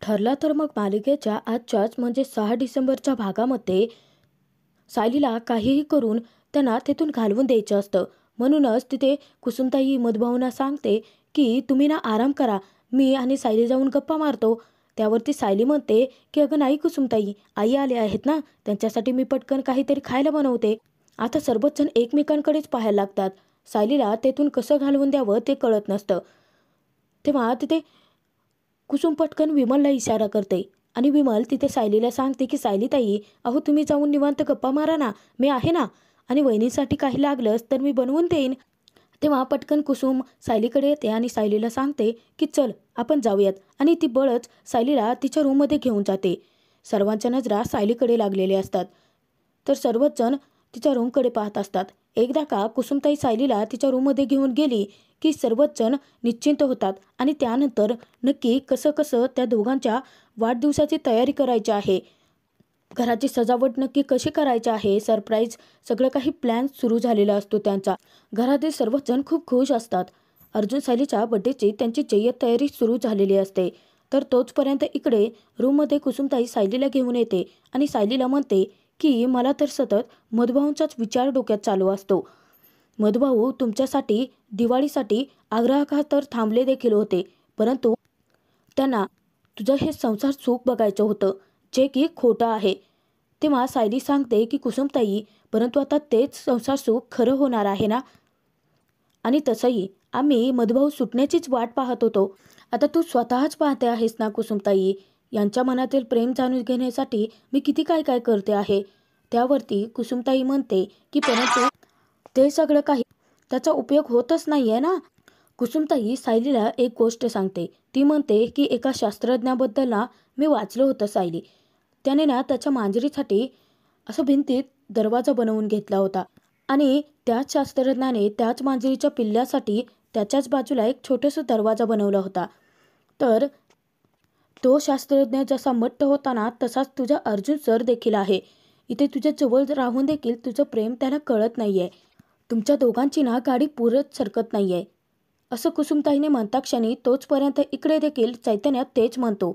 ठरला तर मग मालिकेच्या आजच्याच म्हणजे 6 डिसेंबरच्या भागामध्ये सायलीला काहीही करून त्यांना तिथून घालवून द्यायचं असतं. म्हणूनच तिथे कुसुमताई मधुभाऊंना सांगते की तुम्ही ना आराम करा, मी आणि सायली जाऊन गप्पा मारतो. त्यावरती सायली म्हणते की अगं नाही कुसुमताई, आई आले आहेत ना, त्यांच्यासाठी मी पटकन काहीतरी खायला बनवते. आता सर्वच जण एकमेकांकडेच पाहायला लागतात. सायलीला तेथून कसं घालवून द्यावं ते कळत नसतं. तेव्हा तिथे कुसुम पटकन विमलला इशारा करते आणि विमल तिथे सायलीला सांगते की सायलीताई, अहो तुम्ही जाऊन निवांत गप्पा मारा ना, मी आहे ना, आणि वहिनीसाठी काही लागलंच तर मी बनवून देईन. तेव्हा पटकन कुसुम सायलीकडे येते आणि सायलीला सांगते की चल आपण जाऊयात, आणि ती बळच सायलीला तिच्या रूममध्ये घेऊन जाते. सर्वांच्या नजरा सायलीकडे लागलेल्या असतात. तर सर्वच जण तिच्या रूमकडे पाहत असतात. एकदा का कुसुमताई सायलीला तिच्या रूममध्ये घेऊन गेली की सर्वच जण निश्चिंत होतात आणि त्यानंतर नक्की कसं कसं त्या दोघांच्या वाढदिवसाची तयारी करायची आहे, घराची सजावट नक्की कशी करायची आहे, सरप्राईज सगळं काही प्लॅन सुरू झालेला असतो त्यांचा. घरातील सर्वच जण खूप खुश असतात. अर्जुन सायलीच्या बड्डेची त्यांची जय्यत तयारी सुरू झालेली असते. तर तोचपर्यंत इकडे रूममध्ये कुसुमताई सायलीला घेऊन येते आणि सायलीला म्हणते की मला तर सतत मधुभाऊंचाच विचार डोक्यात चालू असतो. मधुभाऊ तुमच्यासाठी दिवाळीसाठी आग्रहाखातर थांबले देखील होते, परंतु त्यांना तुझं हे संसार सुख बघायचं होतं, जे की खोटं आहे. तेव्हा सायली सांगते की कुसुमताई, परंतु आता तेच संसार सुख खरं होणार आहे ना, आणि तसंही आम्ही मधुभाऊ सुटण्याचीच वाट पाहत होतो. आता तू स्वतःच पाहते आहेस ना कुसुमताई, यांच्या मनातील प्रेम जाणून घेण्यासाठी मी किती काय काय करते आहे. त्यावरती कुसुमताई म्हणते की परंतु ते सगळं काही त्याचा उपयोग होतच नाही आहे ना. कुसुमताई सायलीला एक गोष्ट सांगते. ती म्हणते की एका शास्त्रज्ञाबद्दल ना मी वाचलं होतं सायली. त्याने ना त्याच्या मांजरीसाठी असं भिंतीत दरवाजा बनवून घेतला होता आणि त्याच शास्त्रज्ञाने त्याच मांजरीच्या पिल्ल्यासाठी त्याच्याच बाजूला एक छोटासा दरवाजा बनवला होता. तर तो शास्त्रज्ञ जसा मट्ट होता ना, तसाच तुझा अर्जुन सर देखील आहे. इथे तुझ्या जवळ राहून देखील तुझं प्रेम त्याला कळत नाहीये. तुमच्या दोघांची ना गाडी पुरत सरकत नाहीये, असं कुसुमताईने म्हणता क्षणी तोचपर्यंत इकडे देखील चैतन्य तेच म्हणतो.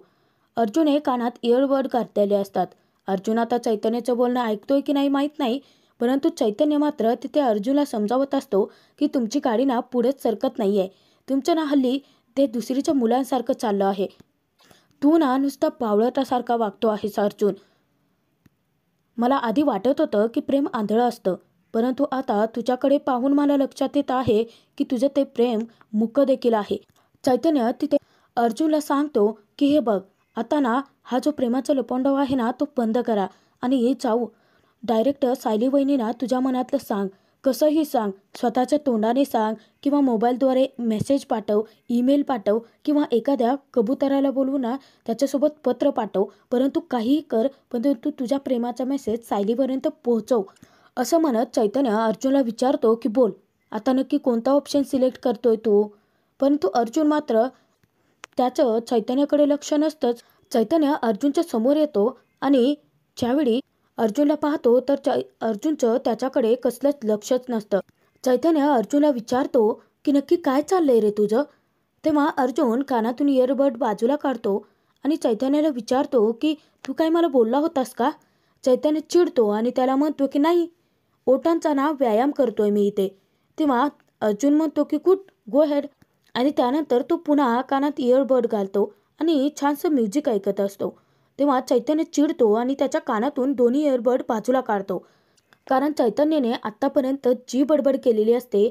अर्जुन हे कानात इयरबड घातलेले असतात. अर्जुन आता चैतन्याचं बोलणं ऐकतोय की नाही माहीत नाही, परंतु चैतन्य मात्र तिथे अर्जुनला समजावत असतो की तुमची गाडी ना पुढेच सरकत नाहीये. तुमचं ना हल्ली ते दुसरीच्या मुलांसारखं चाललं आहे. तू ना नुसता बावळटासारखा वागतो आहेस अर्जुन. मला आधी वाटत होतं की प्रेम आंधळं असतं, परंतु आता तुझ्याकडे पाहून मला लक्षात येत आहे की तुझं ते प्रेम मुकं देखील आहे. चैतन्य तिथे अर्जुनला सांगतो की हे बघ, आता ना हा जो प्रेमाचा लपंडाव आहे ना तो बंद करा आणि जाऊ डायरेक्ट सायली वहिनीला तुझ्या मनातलं सांग. कसंही सांग, स्वतःच्या तोंडाने सांग किंवा मोबाईलद्वारे मेसेज पाठव, ईमेल पाठव किंवा एखाद्या कबुतराला बोलवून ना त्याच्यासोबत पत्र पाठव, परंतु काहीही कर, परंतु तुझ्या प्रेमाचा मेसेज सायलीपर्यंत पोहोचव. असं म्हणत चैतन्य अर्जुनला विचारतो की बोल, आता नक्की कोणता ऑप्शन सिलेक्ट करतोय तू. परंतु अर्जुन मात्र त्याचं चैतन्याकडे लक्ष नसतंच. चैतन्य अर्जुनच्या समोर येतो आणि ज्यावेळी अर्जुनला पाहतो तर अर्जुनचं त्याच्याकडे कसलंच लक्षच नसतं. चैतन्य अर्जुनला विचारतो की नक्की काय चाललंय रे तुझं. तेव्हा अर्जुन कानातून इयरबड बाजूला काढतो आणि चैतन्याला विचारतो की तू काय मला बोलला होतास का. चैतन्य चिडतो आणि त्याला म्हणतो की नाही, ओटांचा ना व्यायाम करतोय मी इथे. तेव्हा अर्जुन म्हणतो की गुड, गो हेड, आणि त्यानंतर तो पुन्हा कानात इयरबड घालतो आणि छानसं म्युझिक ऐकत असतो. तेव्हा चैतन्य चिडतो आणि त्याच्या कानातून दोन्ही इयरबड बाजूला काढतो. कारण चैतन्याने आत्तापर्यंत जी बडबड केलेली असते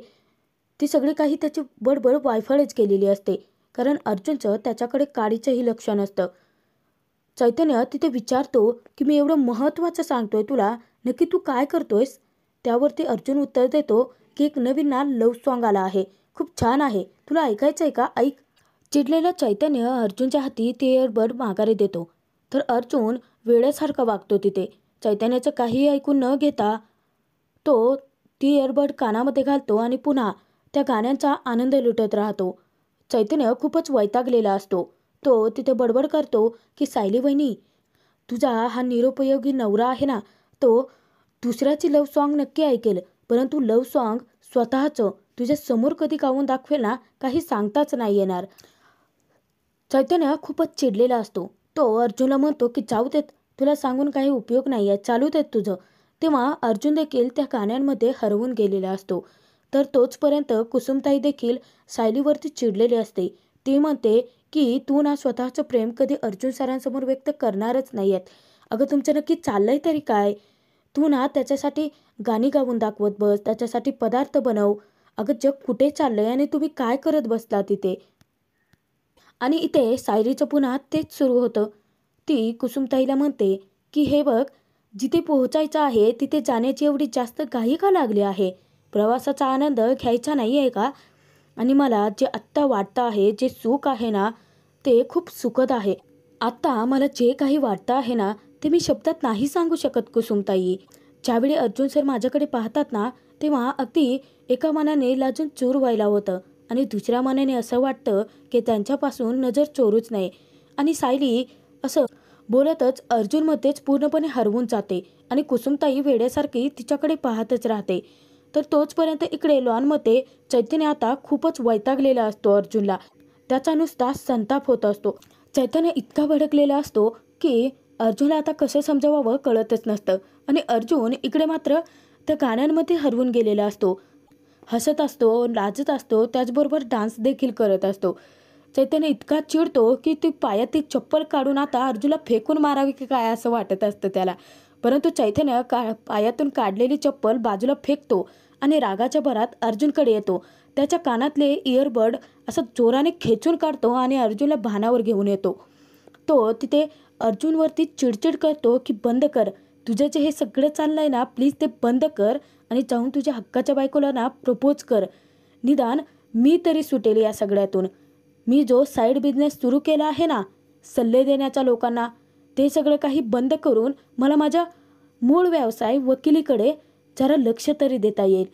ती सगळी काही त्याची बडबड वायफळच केलेली असते, कारण अर्जुनचं त्याच्याकडे काडीचंही लक्ष नसतं. चैतन्य तिथे विचारतो की मी एवढं महत्त्वाचं सांगतोय तुला, नक्की तू काय करतोयस. त्यावरती अर्जुन उत्तर देतो की एक नवीन ना लव्ह सॉन्ग आला आहे, खूप छान आहे, तुला ऐकायचं आहे का, ऐक. चिडलेला चैतन्य अर्जुनच्या हाती ते इयरबड माघारी देतो. तर अर्जुन वेड्यासारखा वागतो तिथे. चैतन्याचं काहीही ऐकून न घेता तो ती इयरबड कानामध्ये घालतो आणि पुन्हा त्या गाण्यांचा आनंद लुटत राहतो. चैतन्य खूपच वैतागलेला असतो. तो तिथे बडबड करतो की सायली वहिनी, तुझा हा निरुपयोगी नवरा आहे ना, तो दुसऱ्याची लव्ह सॉन्ग नक्की ऐकेल, परंतु लव्ह सॉन्ग स्वतःचं तुझ्या समोर कधी गाऊन दाखवेल ना, काही सांगताच नाही येणार. चैतन्य खूपच चिडलेला असतो. तो अर्जुनला म्हणतो की जाऊ देत, तुला सांगून काही उपयोग नाही आहे, चालू देत तुझं. तेव्हा अर्जुन देखील त्या गाण्यांमध्ये हरवून गेलेला असतो. तर तोचपर्यंत कुसुमताई देखील सायलीवरती चिडलेली असते. ती म्हणते की तू ना स्वतःचं प्रेम कधी अर्जुन सरांसमोर व्यक्त करणारच नाही आहेत. अगं तुमचं नक्की चाललंय तरी काय? तू ना त्याच्यासाठी गाणी गाऊन दाखवत बस, त्याच्यासाठी पदार्थ बनव. अगं जग कुठे चाललंय आणि तुम्ही काय करत बसला तिथे? आणि इथे सायलीचं पुन्हा तेच सुरू होतं. ती कुसुमताईला म्हणते की हे बघ, जिथे पोहोचायचं आहे तिथे जाण्याची एवढी जास्त घाई का लागली आहे? प्रवासाचा आनंद घ्यायचा नाही आहे का? आणि मला जे आत्ता वाटतं आहे, जे सुख आहे ना, ते खूप सुखद आहे. आत्ता मला जे काही वाटतं आहे ना, ते मी शब्दात नाही सांगू शकत कुसुमताई. ज्यावेळी अर्जुन सर माझ्याकडे पाहतात ना, तेव्हा अगदी एका मनाने लाजून चूर व्हायला होतं आणि दुसऱ्या मनाने असं वाटतं की त्यांच्यापासून नजर चोरूच नये. आणि सायली असं बोलतच अर्जुनमध्येच पूर्णपणे हरवून जाते आणि कुसुमताई वेड्यासारखी तिच्याकडे पाहतच राहते. तर तोचपर्यंत इकडे लॉनमध्ये चैतन्य आता खूपच वैतागलेला असतो अर्जुनला. त्याचा नुसता संताप होत असतो. चैतन्य इतका भडकलेला असतो की अर्जुनला आता कसं समजावावं कळतच नसतं. आणि अर्जुन इकडे मात्र त्या गाण्यांमध्ये हरवून गेलेला असतो. हसत असतो, लाजत असतो, त्याचबरोबर डान्स देखील करत असतो. चैतन्य इतका चिडतो की ती पायातील चप्पल काढून आता अर्जुनला फेकून मारावी की काय असं वाटत असतं त्याला. परंतु चैतन्य पायातून काढलेली चप्पल बाजूला फेकतो आणि रागाच्या भरात अर्जुनकडे येतो. त्याच्या कानातले इयरबड असं जोराने खेचून काढतो आणि अर्जुनला भानावर घेऊन येतो. तो तिथे अर्जुनवरती चिडचिड करतो की बंद कर, तुझं जे हे सगळं चाललंय ना, प्लीज ते बंद कर आणि जाऊन तुझ्या हक्काच्या बायकोला ना प्रपोज कर. निदान मी तरी सुटेल या सगळ्यातून. मी जो साईड बिझनेस सुरू केला आहे ना, सल्ले देण्याच्या लोकांना, ते सगळं काही बंद करून मला माझ्या मूळ व्यवसाय वकिलीकडे जरा लक्ष तरी देता येईल.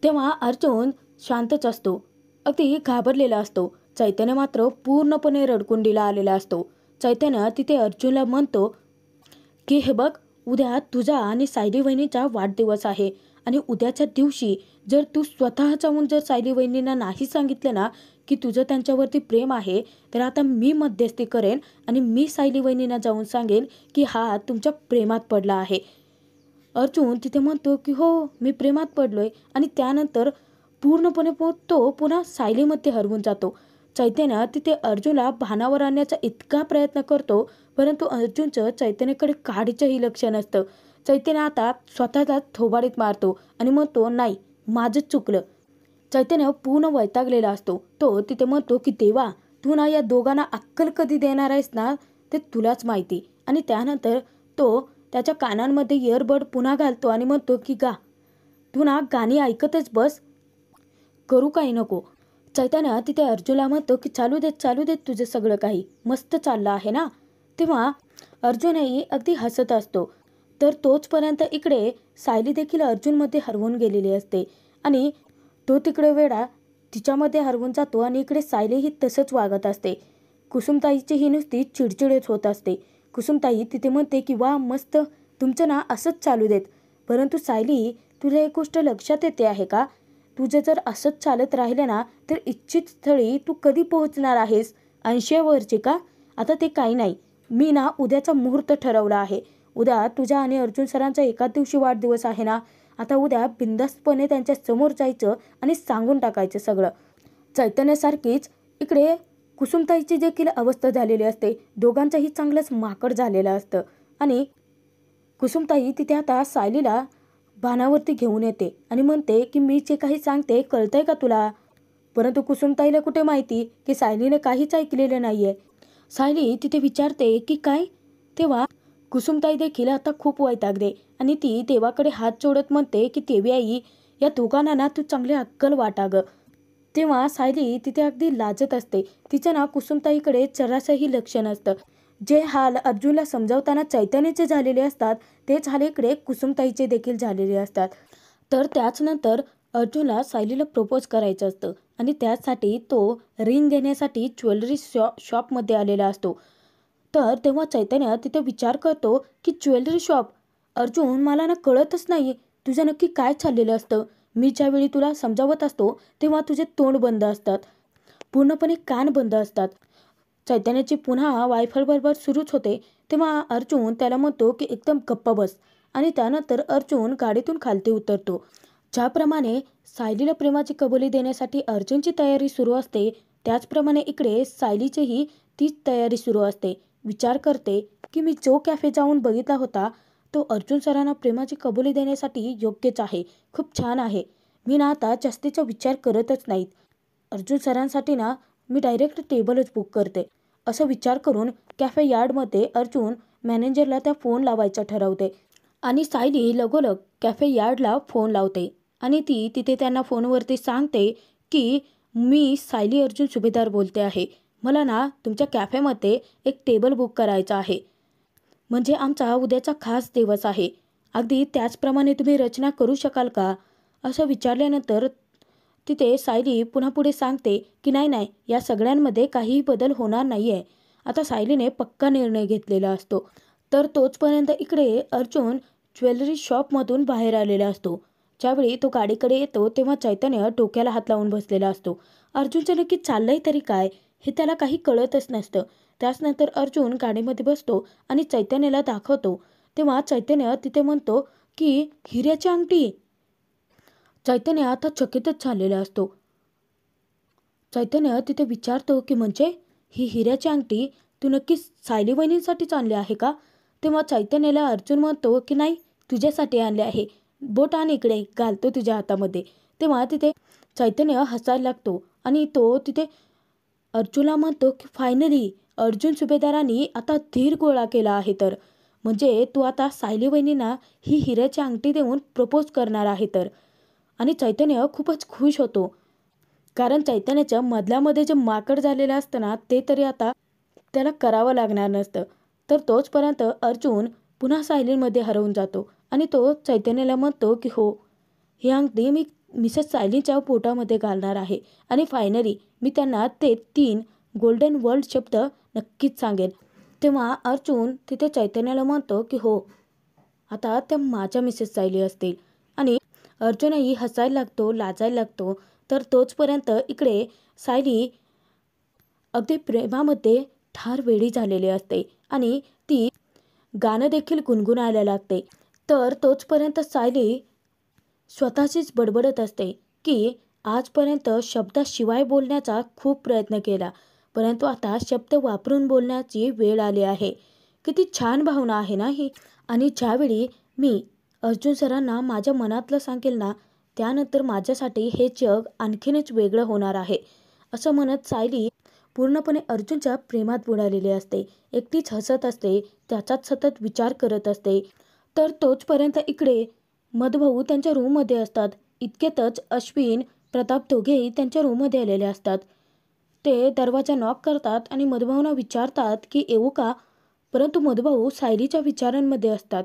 तेव्हा अर्जुन शांतच असतो, अगदी घाबरलेला असतो. चैतन्य मात्र पूर्णपणे रडकुंडीला आलेला असतो. चैतन्य तिथे अर्जुनला म्हणतो की हे बघ, उद्या तुझा आणि सायली वहिनीचा वाढदिवस आहे आणि उद्याच्या दिवशी जर तू स्वतः जाऊन जर सायली वहिनींना नाही सांगितलं ना की तुझं त्यांच्यावरती प्रेम आहे, तर आता मी मध्यस्थी करेन आणि मी सायली वहिनींना जाऊन सांगेन की हा तुमच्या प्रेमात पडला आहे. अर्जुन तिथे म्हणतो की हो, मी प्रेमात पडलोय आणि त्यानंतर पूर्णपणे तो पुन्हा सायलीमध्ये हरवून जातो. चैतन्य तिथे अर्जुनला भानावर आणण्याचा इतका प्रयत्न करतो, परंतु अर्जुनचं चैतन्याकडे काडीचंही लक्ष नसतं. चैतन्य आता स्वतःलाच थोबाडीत मारतो आणि म्हणतो नाही, माझंच चुकलं. चैतन्य पूर्ण वैतागलेला असतो. तो तिथे म्हणतो की देवा, तू ना या दोघांना अक्कल कधी देणार आहेस ना, ते तुलाच माहिती. आणि त्यानंतर तो त्याच्या कानांमध्ये इयरबड पुन्हा घालतो आणि म्हणतो की गा, तू ना गाणी ऐकतच बस, करू काही नको. चैतन्य तिथे अर्जुनला म्हणतो की चालू देत तुझं सगळं काही मस्त चाललं आहे ना. तेव्हा अर्जुनही अगदी हसत असतो. तर तोचपर्यंत इकडे सायली देखील अर्जुनमध्ये हरवून गेलेली असते आणि तो तिकडे वेडा तिच्यामध्ये हरवून जातो आणि इकडे सायलीही तसंच वागत असते. कुसुमताईची ही नुसती चिडचिडच होत असते. कुसुमताई तिथे म्हणते की वा मस्त, तुमचं ना असंच चालू देत. परंतु सायली, तुला एक गोष्ट लक्षात येते आहे का? तुझं जर असंच चालत राहिलं ना, तर इच्छित स्थळी तू कधी पोहोचणार आहेस? 80 का? आता ते काही नाही. मी ना उद्याचा मुहूर्त ठरवला आहे. उद्या तुझ्या आणि अर्जुन सरांचा एकाच दिवशी वाढदिवस आहे ना. आता उद्या बिनधास्तपणे त्यांच्या समोर जायचं आणि सांगून टाकायचं सगळं. चैतन्यासारखीच इकडे कुसुमताईची देखील अवस्था झालेली असते. दोघांचंही चांगलंच माकड झालेलं असतं आणि कुसुमताई तिथे आता सायलीला भानावरती घेऊन येते आणि म्हणते की मी जे काही सांगते कळतंय का तुला? परंतु कुसुमताईला कुठे माहिती की सायलीने काहीच ऐकलेलं नाहीये. सायली तिथे विचारते की काय? तेव्हा कुसुमताई देखील आता खूप वैतागते आणि ती देवाकडे हात जोडत म्हणते की देवी आई, या दोघांना ना तू चांगली अक्कल वाटा गं. तेव्हा सायली तिथे अगदी लाजत असते. तिचं ना कुसुमताईकडे जरासंही लक्ष नसतं. जे हाल अर्जुनला समजावताना चैतन्याचे झालेले असतात, तेच हाल इकडे कुसुमताईचे देखील झालेले असतात. तर त्याच नंतर अर्जुनला सायलीला प्रपोज करायचं असतं आणि त्यासाठी तो रिंग घेण्यासाठी ज्वेलरी शॉपमध्ये आलेला असतो. तर तेव्हा चैतन्य तिथे विचार करतो की ज्वेलरी शॉप? अर्जुन, मला ना कळतच नाही तुझं नक्की काय चाललेलं असतं. मी ज्यावेळी तुला समजावत असतो तेव्हा तुझे तोंड बंद असतात, पूर्णपणे कान बंद असतात. चैतन्याची पुन्हा वायफळ बरोबर सुरूच होते तेव्हा अर्जुन त्याला म्हणतो की एकदम गप्प बस. आणि त्यानंतर अर्जुन गाडीतून खालती उतरतो. ज्याप्रमाणे सायलीला प्रेमाची कबुली देण्यासाठी अर्जुनची तयारी सुरू असते त्याचप्रमाणे इकडे सायलीचीही तीच तयारी सुरू असते. विचार करते की मी जो कॅफे जाऊन बघितला होता तो अर्जुन सरांना प्रेमाची कबुली देण्यासाठी योग्यच आहे. खूप छान आहे. मी ना आता जास्तीचा विचार करतच नाहीत. अर्जुन सरांसाठी ना मी डायरेक्ट टेबलच बुक करते. असं विचार करून कॅफे यार्डमध्ये अर्जुन मॅनेजरला त्या फोन लावायचा ठरवते. आणि सायली लगोलग कॅफे यार्डला फोन लावते आणि ती तिथे त्यांना फोनवरती सांगते की मी सायली अर्जुन सुभेदार बोलते आहे. मला ना तुमच्या कॅफेमध्ये एक टेबल बुक करायचा आहे. म्हणजे आमचा उद्याचा खास दिवस आहे. अगदी त्याचप्रमाणे तुम्ही रचना करू शकाल का? असं विचारल्यानंतर तिथे सायली पुन्हा पुढे सांगते की नाही या सगळ्यांमध्ये काहीही बदल होणार नाही आहे. आता सायलीने पक्का निर्णय घेतलेला असतो. तर तोचपर्यंत इकडे अर्जुन ज्वेलरी शॉपमधून बाहेर आलेला असतो. ज्यावेळी तो गाडीकडे येतो तेव्हा चैतन्य डोक्याला हात लावून बसलेला असतो. अर्जुनचं नक्की चाललंय तरी काय हे त्याला काही कळतच नसतं. त्याचनंतर अर्जुन गाडीमध्ये बसतो आणि चैतन्याला दाखवतो. तेव्हा चैतन्य तिथे म्हणतो की हिऱ्याची अंगठी. चैतन्य आता चकितच झालेला असतो. चैतन्य तिथे विचारतो की म्हणजे ही हिऱ्याची अंगठी तू नक्की सायली वहिनींसाठीच आणली आहे का? तेव्हा चैतन्याला अर्जुन म्हणतो की नाही तुझ्यासाठी आणले आहे. बोट आण इकडे घालतो तुझ्या हातामध्ये. तेव्हा तिथे चैतन्य हसायला लागतो आणि तो तिथे अर्जुनला म्हणतो की फायनली अर्जुन सुभेदारांनी आता धीर गोळा केला आहे. तर म्हणजे तू आता सायली वहिनींना ही हिऱ्याची अंगठी देऊन प्रपोज करणार आहे तर. आणि चैतन्य खूपच खुश होतो कारण चैतन्याच्या मधल्यामध्ये जे माकड झालेलं असतं ना ते तरी आता त्याला करावं लागणार नसतं. तर तोचपर्यंत अर्जुन पुन्हा सायलीमध्ये हरवून जातो आणि तो चैतन्याला म्हणतो की हो ही अंगठी मी मिसेस सायलीच्या पोटामध्ये घालणार आहे आणि फायनली मी त्यांना ते 3 गोल्डन वर्ल्ड शब्द नक्कीच सांगेन. तेव्हा अर्जुन तिथे चैतन्याला म्हणतो की हो आता त्या माझ्या मिसेस सायली असतील. आणि अर्जुनही हसायला लागतो लाजायला लागतो. तर तोचपर्यंत इकडे सायली अगदी प्रेमामध्ये ठार वेडी झालेली असते आणि ती गाणं देखील गुणगुणायला लागते. तर तोचपर्यंत सायली स्वतःचीच बडबडत असते की आजपर्यंत शब्दाशिवाय बोलण्याचा खूप प्रयत्न केला परंतु आता शब्द वापरून बोलण्याची वेळ आली आहे. किती छान भावना आहे ना ही. आणि ज्यावेळी मी अर्जुन सरांना माझ्या मनातलं सांगेल ना त्यानंतर माझ्यासाठी हे जग आणखीनच वेगळं होणार आहे. असं म्हणत सायली पूर्णपणे अर्जुनच्या प्रेमात बुडालेली असते. एकटीच हसत असते. त्याचाच सतत विचार करत असते. तर तोचपर्यंत इकडे मधुभाऊ त्यांच्या रूममध्ये असतात. इतक्यातच अश्विन प्रताप दोघेही त्यांच्या रूममध्ये आलेले असतात. ते दरवाजा नॉक करतात आणि मधुभाऊंना विचारतात की येऊ का? परंतु मधुभाऊ सायलीच्या विचारांमध्ये असतात.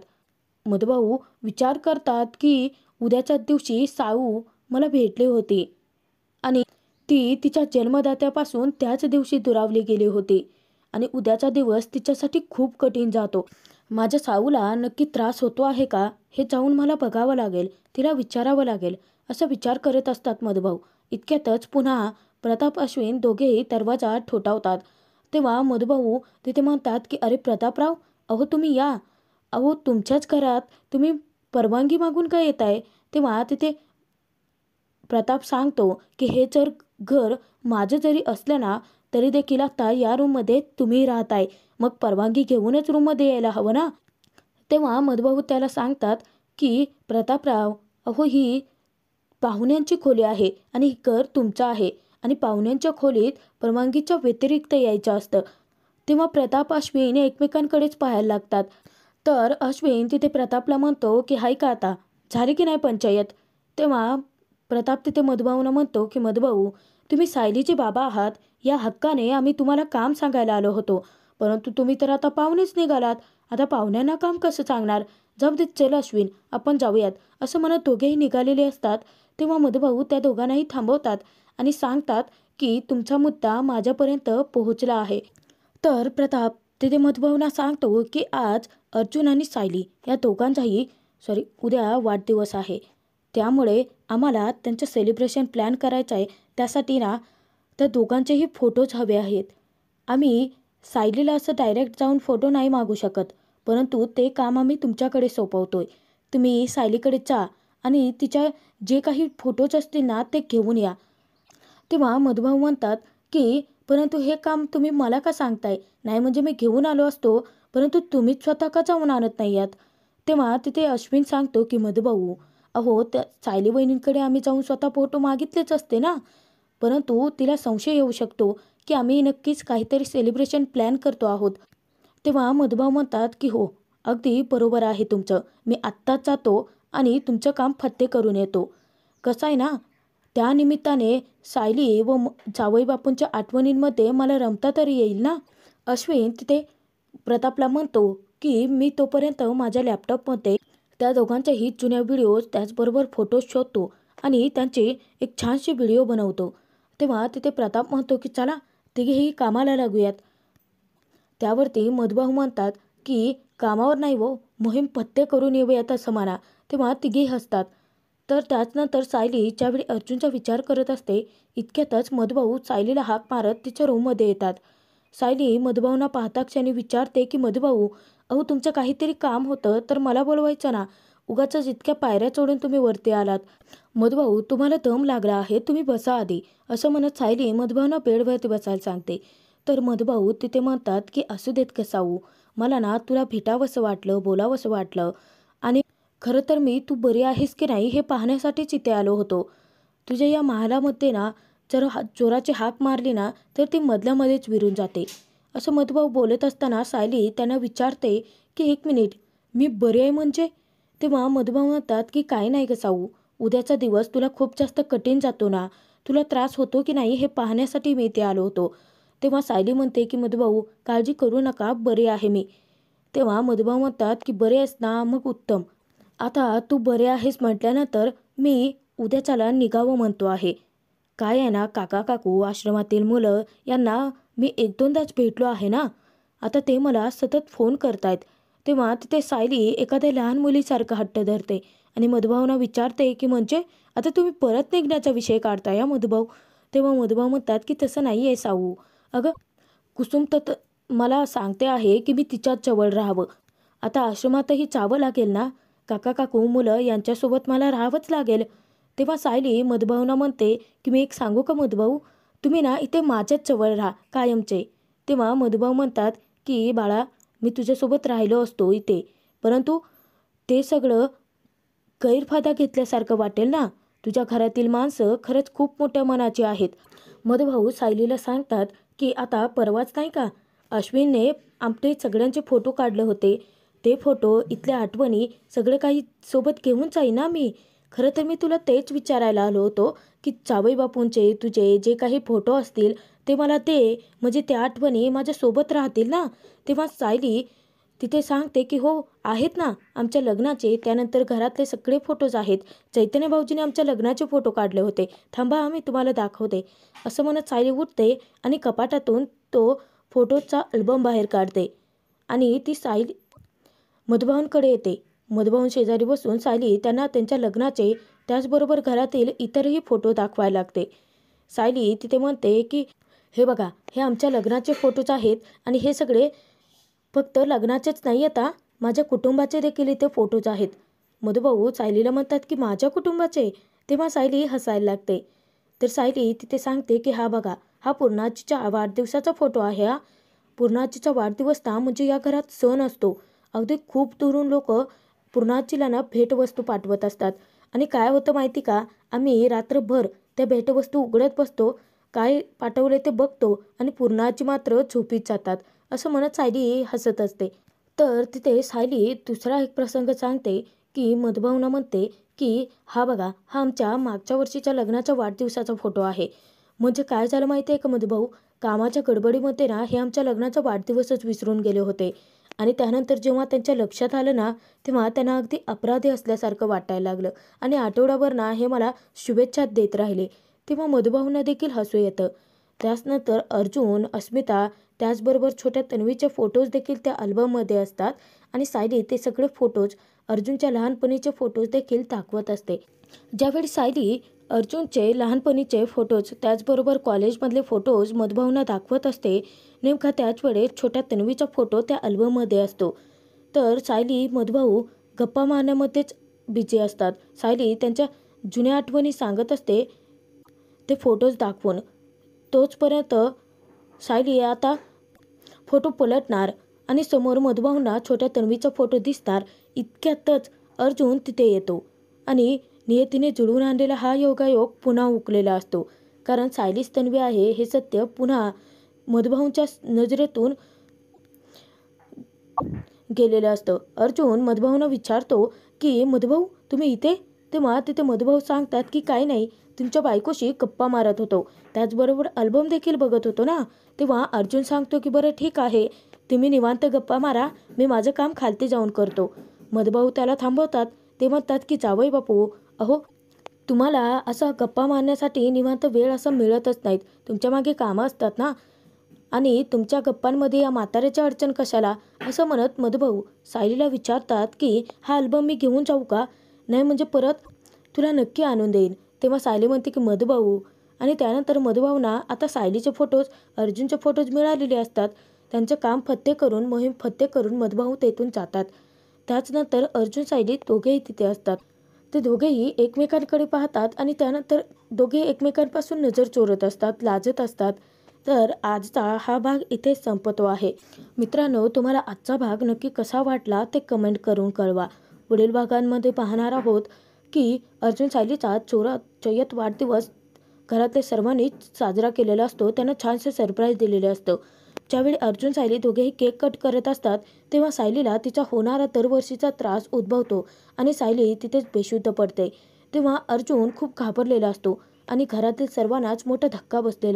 मधुभाऊ विचार करतात की उद्याच्या दिवशी साऊ मला भेटली होती आणि ती तिच्या जन्मदात्यापासून त्याच दिवशी दुरावली गेली होती आणि उद्याचा दिवस तिच्यासाठी खूप कठीण जातो. माझ्या साऊला नक्की त्रास होतो आहे का हे जाऊन मला बघावं लागेल. तिला विचारावं लागेल असं विचार करत असतात मधुभाऊ. इतक्यातच पुन्हा प्रताप अश्विन दोघेही दरवाजा ठोठावतात. तेव्हा मधुभाऊ तिथे म्हणतात की अरे प्रतापराव अहो तुम्ही या. अहो तुमच्याच घरात तुम्ही परवानगी मागून काय येत आहे? तेव्हा तिथे प्रताप सांगतो की हे जर घर माझं जरी असलं ना तरी देखील आता या रूममध्ये तुम्ही राहताय मग परवानगी घेऊनच रूममध्ये यायला हवं ना. तेव्हा मधुभाऊ त्याला सांगतात की प्रतापराव अहो ही पाहुण्यांची खोली आहे आणि घर तुमचं आहे आणि पाहुण्यांच्या खोलीत परवानगीच्या व्यतिरिक्त यायचं असतं. तेव्हा प्रताप अश्विन एकमेकांकडेच पाहायला लागतात. तर अश्विन तिथे प्रतापला म्हणतो की हाय का आता झाली की नाही पंचायत? तेव्हा प्रताप तिथे मधुभाऊंना म्हणतो की मधुभाऊ तुम्ही सायलीचे बाबा आहात. या हक्काने आम्ही तुम्हाला काम सांगायला आलो होतो परंतु तुम्ही तर आता पाहुणेच निघालात. आता पाहुण्यांना काम कसं सांगणार? जाऊ देत चल अश्विन आपण जाऊयात असं म्हणत दोघेही निघालेले असतात. तेव्हा मधुभाऊ त्या दोघांनाही थांबवतात आणि सांगतात की तुमचा मुद्दा माझ्यापर्यंत पोहोचला आहे. तर प्रताप तिथे मधुभाऊंना सांगतो की आज अर्जुन आणि सायली या दोघांचाही उद्या वाढदिवस आहे. त्यामुळे आम्हाला त्यांचं सेलिब्रेशन प्लॅन करायचं आहे. त्यासाठी ना त्या दोघांचेही फोटोज हवे आहेत. आम्ही सायलीला असं डायरेक्ट जाऊन फोटो नाही मागू शकत, परंतु ते काम आम्ही तुमच्याकडे सोपवतोय. तुम्ही सायलीकडे जा आणि तिच्या जे काही फोटोज असतील ना ते घेऊन या. तेव्हा मधुभाऊ म्हणतात की परंतु हे काम तुम्ही मला का सांगताय? नाही म्हणजे मी घेऊन आलो असतो, परंतु तुम्हीच स्वतः का जाऊन आणत नाही आहात? तेव्हा तिथे अश्विन सांगतो की मधुभाऊ, अहो त्या सायली वहिनींकडे आम्ही जाऊन स्वतः फोटो मागितलेच असते ना, परंतु तिला संशय येऊ शकतो की आम्ही नक्कीच काहीतरी सेलिब्रेशन प्लॅन करतो आहोत. तेव्हा मधुभाऊ म्हणतात की हो, अगदी बरोबर आहे तुमचं. मी आत्ताच जातो आणि तुमचं काम फत्ते करून येतो. कसं आहे ना, त्या निमित्ताने सायली व जावई बापूंच्या आठवणींमध्ये मला रमता तरी येईल ना. अश्विन तिथे प्रतापला म्हणतो की मी तोपर्यंत माझ्या लॅपटॉपमध्ये त्या दोघांच्याही जुन्या व्हिडिओज त्याचबरोबर फोटोज शोधतो आणि त्यांची एक छानशी व्हिडिओ बनवतो. तेव्हा तिथे प्रताप म्हणतो की चला तिघेही कामाला लागूयात. त्यावरती मधुभाऊ म्हणतात की कामावर नाही हो, मोहीम पत्ते करून येऊयात असं म्हणा. तेव्हा तिघेही हसतात. तर त्याचनंतर सायली ज्यावेळी अर्जुनचा विचार करत असते इतक्यातच मधुभाऊ सायलीला हाक मारत तिच्या रूममध्ये येतात. सायली मधुभाऊंना पाहता क्षणी विचारते की मधुभाऊ, अहो तुमचं काहीतरी काम होतं तर मला बोलवायचं ना, उगाचच इतक्या पायऱ्या चढून तुम्ही वरती आलात. मधुभाऊ तुम्हाला दम लागला आहे, तुम्ही बसा आधी, असं म्हणत सायली मधुभाऊंना बेडवरती बसायला सांगते. तर मधुभाऊ तिथे म्हणतात की असू देत कसाऊ, मला ना तुला भेटावंसं वाटलं, बोलावंसं वाटलं आणि खरं तर मी तू बरी आहेस की नाही हे पाहण्यासाठीच इथे आलो होतो. तुझ्या या महालामध्ये ना जर जोराची हाक मारली ना तर ती मधल्यामध्येच विरून जाते. असं मधुभाऊ बोलत असताना सायली त्यांना विचारते की एक मिनिट, मी बरी आहे म्हणजे? तेव्हा मधुभाऊ म्हणतात की काय नाही ग साऊ, उद्याचा दिवस तुला खूप जास्त कठीण जातो ना, तुला त्रास होतो की नाही हे पाहण्यासाठी मी इथे आलो होतो. तेव्हा सायली म्हणते की मधुभाऊ काळजी करू नका, बरी आहे मी. तेव्हा मधुभाऊ म्हणतात की बरे आहेस ना, मग उत्तम. आता तू बरे आहेस म्हटल्यानंतर मी उद्याच्याला निघावं म्हणतो आहे. काय आहे ना काका काकू आश्रमातील मुलं यांना मी एक दोनदाच भेटलो आहे ना, आता ते मला सतत फोन करतायत. तेव्हा तिथे सायली एखाद्या लहान मुलीसारखं हट्ट धरते आणि मधुभाऊंना विचारते की म्हणजे आता तुम्ही परत निघण्याचा विषय काढताय या मधुभाऊ? तेव्हा मधुभाऊ म्हणतात की तसं नाही आहे साऊ, अगं कुसुम तर मला सांगते आहे की मी तिच्याच जवळ राहावं. आता आश्रमातही जावं लागेल ना, काका काकू मुलं यांच्यासोबत मला राहावंच लागेल. तेव्हा सायली मधुभाऊंना म्हणते की मी एक सांगू का मधुभाऊ, तुम्ही ना इथे माझ्याच जवळ राहा कायमचे. तेव्हा मधुभाऊ म्हणतात की बाळा मी तुझ्यासोबत राहिलो असतो इथे, परंतु ते सगळं गैरफायदा घेतल्यासारखं वाटेल ना, तुझ्या घरातील माणसं खरंच खूप मोठ्या मनाची आहेत. मधुभाऊ सायलीला सांगतात की आता परवाच नाही का अश्विनने आमचे सगळ्यांचे फोटो काढले होते, ते फोटो इथल्या आठवणी सगळे काही सोबत घेऊन जाई ना मी. खरं तर मी तुला तेच विचारायला आलो होतो की जावई बापूंचे तुझे जे काही फोटो असतील ते मला दे, म्हणजे त्या आठवणी माझ्यासोबत राहतील ना. तेव्हा सायली तिथे सांगते की हो आहेत ना आमच्या लग्नाचे, त्यानंतर घरातले सगळे फोटोज आहेत, चैतन्य भाऊजीने आमच्या लग्नाचे फोटो काढले होते, थांबा आम्ही तुम्हाला दाखवते. असं म्हणत सायली उठते आणि कपाटातून तो फोटोचा अल्बम बाहेर काढते आणि ती सायली मधुभाऊंकडे येते. मधुभाऊं शेजारी बसून सायली त्यांना त्यांच्या लग्नाचे त्याचबरोबर घरातील इतरही फोटो दाखवायला लागते. सायली तिथे म्हणते की हे बघा, हे आमच्या लग्नाचे फोटोज आहेत आणि हे सगळे फक्त लग्नाचेच नाही, आता माझ्या कुटुंबाचे देखील इथे फोटोज आहेत. मधुभाऊ सायलीला म्हणतात की माझ्या कुटुंबाचे? तेव्हा सायली हसायला लागते. तर सायली तिथे सांगते की हा बघा, हा पूर्णाजीच्या वाढदिवसाचा फोटो आहे. हा पूर्णाजीचा वाढदिवस ना म्हणजे या घरात सण असतो. अगदी खूप दुरून लोक पूर्णाजीला ना भेटवस्तू पाठवत असतात आणि काय होतं माहिती का, आम्ही रात्रभर त्या भेटवस्तू उघडत बसतो, काय पाठवले ते बघतो आणि पूर्णाजी मात्र झोपीत जातात. असं म्हणत सायली हसत असते. तर तिथे सायली दुसरा एक प्रसंग सांगते की मधुभाऊंना म्हणते की हा बघा, हा आमच्या मागच्या वर्षीच्या लग्नाच्या वाढदिवसाचा फोटो आहे. म्हणजे काय झालं माहिती आहे का मधुभाऊ, कामाच्या गडबडीमध्ये ना हे आमच्या लग्नाचा वाढदिवसच विसरून गेले होते आणि त्यानंतर जेव्हा त्यांच्या लक्षात आलं ना तेव्हा त्यांना अगदी अपराधी असल्यासारखं वाटायला लागलं आणि आठवडाभर ना हे मला शुभेच्छा देत राहिले. तेव्हा मधुभाऊंना देखील हसू येतं. त्याचनंतर अर्जुन, अस्मिता त्याचबरोबर छोट्या तन्वीचे फोटोज देखील त्या अल्बममध्ये असतात आणि सायली ते सगळे फोटोज अर्जुनच्या लहानपणीचे फोटोज देखील दाखवत असते. ज्यावेळी सायली अर्जुनचे लहानपणीचे फोटोज त्याचबरोबर कॉलेजमधले फोटोज मधुभाऊंना दाखवत असते. नेमका त्याच वेळेस छोट्या तन्वीचा फोटो त्या अल्बममध्ये असतो. तर सायली मधुभाऊ गप्पा मारण्यामध्येच बिझी असतात. सायली त्यांच्या जुन्या आठवणी सांगत असते ते फोटोज दाखवून. तोचपर्यंत सायली आता फोटो पलटणार आणि समोर मधुभाऊंना छोट्या तन्वीचा फोटो दिसणार. इतक्यातच अर्जुन तिथे येतो आणि नियतीने जुळवून आणलेला हा योगायोग पुन्हा उकलेला असतो. कारण सायलीच तन्वी आहे हे सत्य पुन्हा मधुभाऊंच्या नजरेतून गेलेलं असतं. अर्जुन मधुभाऊंना विचारतो की मधुभाऊ तुम्ही इथे? तेव्हा तिथे मधुभाऊ सांगतात की काही नाही, तुमच्या बायकोशी गप्पा मारत होतो, त्याचबरोबर अल्बम देखील बघत होतो ना. तेव्हा अर्जुन सांगतो की बरं ठीक आहे, तुम्ही निवांत गप्पा मारा, मी माझं काम खालती जाऊन करतो. मधुभाऊ त्याला थांबवतात. ते म्हणतात की जावई बापू, अहो तुम्हाला असं गप्पा मारण्यासाठी निवांत वेळ असं मिळतच नाहीत, तुमच्या मागे कामं असतात ना, आणि तुमच्या गप्पांमध्ये या म्हाताऱ्याची अडचण कशाला, असं म्हणत मधुभाऊ सायलीला विचारतात की हा अल्बम मी घेऊन जाऊ का? नाही म्हणजे परत तुला नक्की आणून देईन. तेव्हा सायली म्हणते की मधुभाऊ, आणि त्यानंतर मधुभाऊंना आता सायलीचे फोटोज अर्जुनचे फोटोज मिळालेले असतात. त्यांचं काम फत्ते करून मोहीम फत्ते करून मधुभाऊ तेथून जातात. त्याचनंतर अर्जुन सायली दोघेही तिथे असतात. ते दोघेही एकमेकांकडे पाहतात आणि त्यानंतर दोघे एकमेकांपासून नजर चोरत असतात, लाजत असतात. तर आजचा हा भाग इथे संपतो आहे. मित्रांनो, तुम्हाला आजचा भाग नक्की कसा वाटला ते कमेंट करून कळवा. पुढील भागांमध्ये पाहणार आहोत की अर्जुन सायलीचा चयत वाढदिवस घरातले सर्वांनी साजरा केलेला असतो. त्यांना छानसे सरप्राईज दिलेले असतं. ज्यावेळी अर्जुन सायली दोघेही केक कट करत असतात तेव्हा सायलीला तिचा होणारा दरवर्षीचा त्रास उद्भवतो आणि सायली तिथेच बेशुद्ध पडते. तेव्हा अर्जुन खूप घाबरलेला असतो आणि घरातील सर्वांनाच मोठा धक्का बसलेला